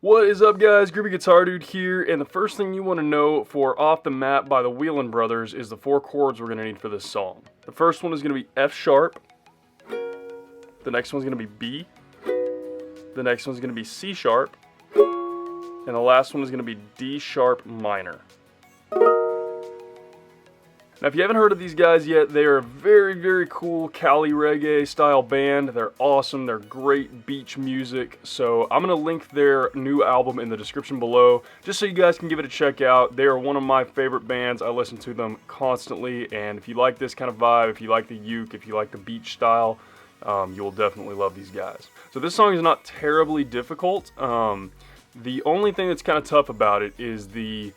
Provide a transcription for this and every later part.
What is up, guys? Groovy Guitar Dude here, and the first thing you want to know for Off the Map by the Wheeland Brothers is the 4 chords we're going to need for this song. The first one is going to be F sharp, the next one's going to be B, the next one's going to be C sharp, and the last one is going to be D sharp minor. Now, if you haven't heard of these guys yet, they are a very, very cool Cali reggae style band. They're awesome. They're great beach music. So I'm going to link their new album in the description below, just so you guys can give it a check out. They are one of my favorite bands. I listen to them constantly. And if you like this kind of vibe, if you like the uke, if you like the beach style, you will definitely love these guys. So this song is not terribly difficult. The only thing that's kind of tough about it is the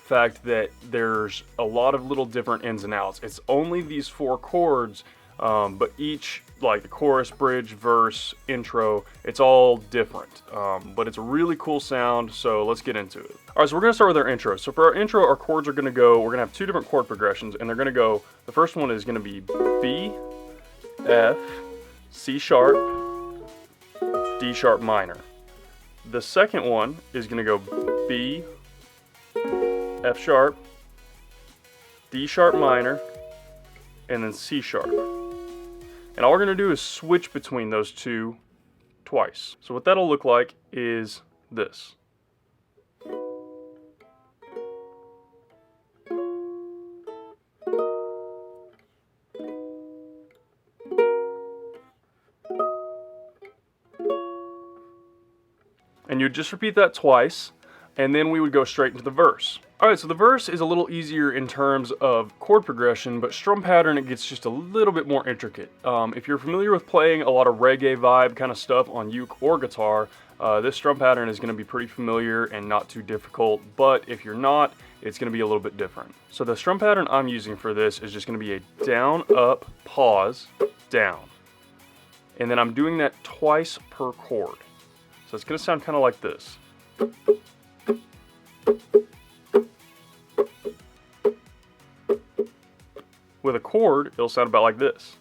fact that there's a lot of little different ins and outs. It's only these 4 chords, but each, like the chorus, bridge, verse, intro, it's all different. But it's a really cool sound, so let's get into it. Alright, so we're going to start with our intro. So for our intro, our chords are going to go, we're going to have 2 different chord progressions, and they're going to go, the first one is going to be B, F, C sharp, D sharp minor. The second one is going to go B, F sharp, D sharp minor, and then C sharp. And all we're going to do is switch between those 2 twice. So what that'll look like is this. And you'd just repeat that twice, and then we would go straight into the verse. Alright, so the verse is a little easier in terms of chord progression, but strum pattern, it gets just a little bit more intricate. If you're familiar with playing a lot of reggae vibe kind of stuff on uke or guitar, this strum pattern is going to be pretty familiar and not too difficult, but if you're not, it's going to be a little bit different. So the strum pattern I'm using for this is just going to be a down, up, pause, down. And then I'm doing that twice per chord. So it's going to sound kind of like this. With a chord, it'll sound about like this.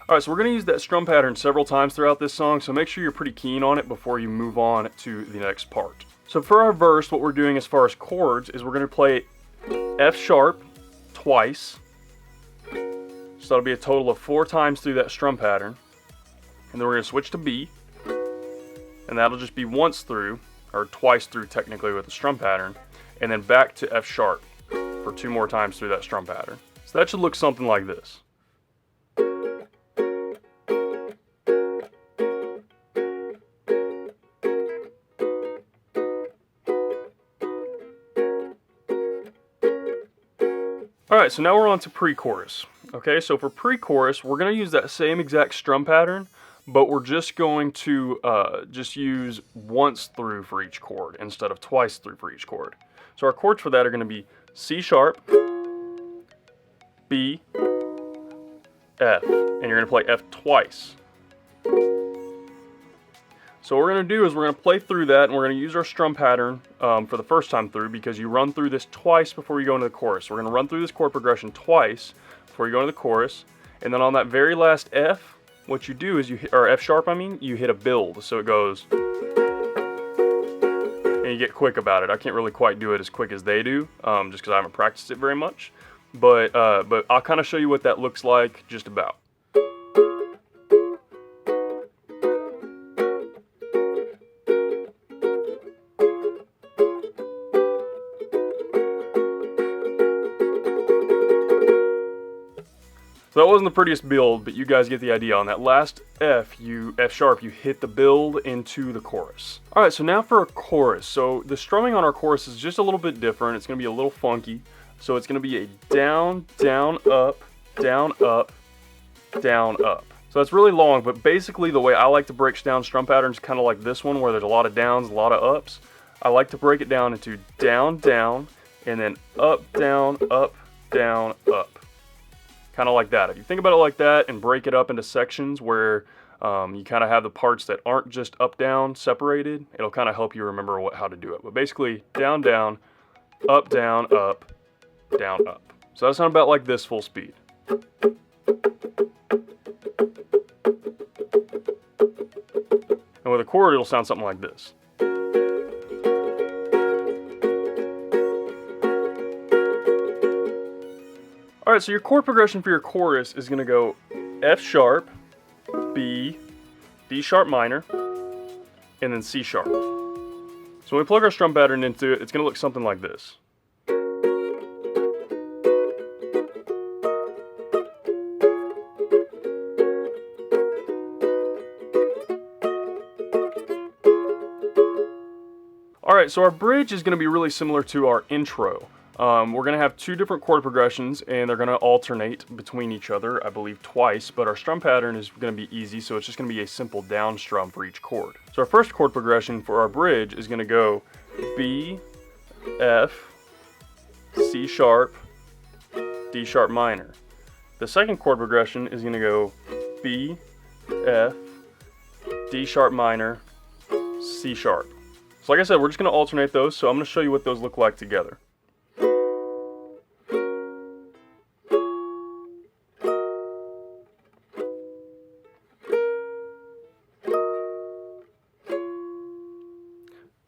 Alright, so we're going to use that strum pattern several times throughout this song, so make sure you're pretty keen on it before you move on to the next part. So for our verse, what we're doing as far as chords is we're going to play F sharp twice. So that'll be a total of 4 times through that strum pattern. And then we're going to switch to B, and that'll just be once through, or twice through technically with the strum pattern, and then back to F sharp for 2 more times through that strum pattern. So that should look something like this. Alright, so now we're on to pre-chorus. Okay, so for pre-chorus, we're going to use that same exact strum pattern, but we're just going to just use once through for each chord instead of twice through for each chord. So our chords for that are going to be C sharp, B, F, and you're going to play F twice. So what we're going to do is we're going to play through that, and we're going to use our strum pattern for the first time through, because you run through this twice before you go into the chorus. So we're going to run through this chord progression twice before you go into the chorus, and then on that very last F, what you do is you hit, or F sharp I mean, you hit a build. So it goes, and you get quick about it. I can't really quite do it as quick as they do, just because I haven't practiced it very much. But I'll kind of show you what that looks like just about. So that wasn't the prettiest build, but you guys get the idea. On that last F sharp, you hit the build into the chorus. Alright, so now for a chorus. So the strumming on our chorus is just a little bit different. It's going to be a little funky. So it's going to be a down, down, up, down, up, down, up. So that's really long, but basically the way I like to break down strum patterns, kind of like this one, where there's a lot of downs, a lot of ups. I like to break it down into down, down, and then up, down, up, down, up. Kind of like that. If you think about it like that and break it up into sections where you kind of have the parts that aren't just up, down, separated, it'll kind of help you remember how to do it. But basically, down, down, up, down, up, down, up. So that sounds about like this full speed. And with a chord, it'll sound something like this. Alright, so your chord progression for your chorus is going to go F sharp, B, D sharp minor, and then C sharp. So when we plug our strum pattern into it, it's going to look something like this. Alright, so our bridge is going to be really similar to our intro. We're going to have two different chord progressions, and they're going to alternate between each other, I believe twice, but our strum pattern is going to be easy, so it's just going to be a simple down strum for each chord. So our first chord progression for our bridge is going to go B, F, C sharp, D sharp minor. The second chord progression is going to go B, F, D sharp minor, C sharp. So like I said, we're just going to alternate those, so I'm going to show you what those look like together.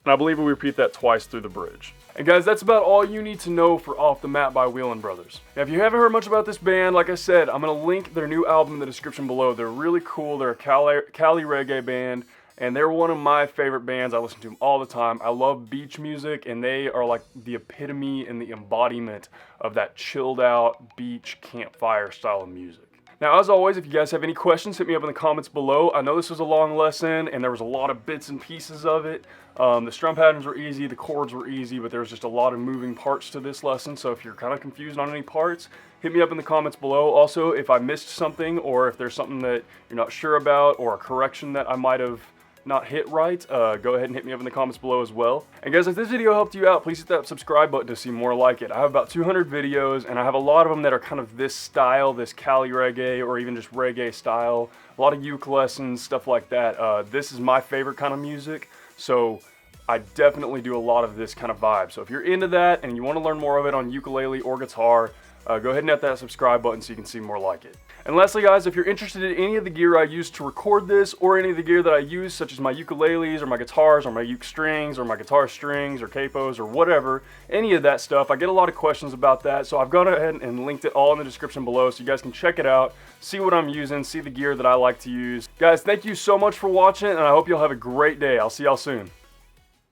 And I believe we repeat that twice through the bridge. And guys, that's about all you need to know for Off the Mat by Wheeland Brothers. Now, if you haven't heard much about this band, like I said, I'm going to link their new album in the description below. They're really cool. They're a Cali reggae band, and they're one of my favorite bands. I listen to them all the time. I love beach music, and they are like the epitome and the embodiment of that chilled out beach campfire style of music. Now, as always, if you guys have any questions, hit me up in the comments below. I know this was a long lesson, and there was a lot of bits and pieces of it. The strum patterns were easy, the chords were easy, but there was just a lot of moving parts to this lesson, so if you're kind of confused on any parts, hit me up in the comments below. Also, if I missed something, or if there's something that you're not sure about, or a correction that I might have not hit right, go ahead and hit me up in the comments below as well. And guys, if this video helped you out, please hit that subscribe button to see more like it. I have about 200 videos, and I have a lot of them that are kind of this style, this Cali reggae, or even just reggae style. A lot of uke lessons, stuff like that. This is my favorite kind of music, so I definitely do a lot of this kind of vibe. So if you're into that and you want to learn more of it on ukulele or guitar, go ahead and hit that subscribe button so you can see more like it. And lastly, guys, if you're interested in any of the gear I use to record this, or any of the gear that I use, such as my ukuleles, or my guitars, or my uke strings, or my guitar strings, or capos, or whatever, any of that stuff, I get a lot of questions about that, so I've gone ahead and linked it all in the description below, so you guys can check it out, see what I'm using, see the gear that I like to use. Guys, thank you so much for watching, and I hope you'll have a great day. I'll see y'all soon.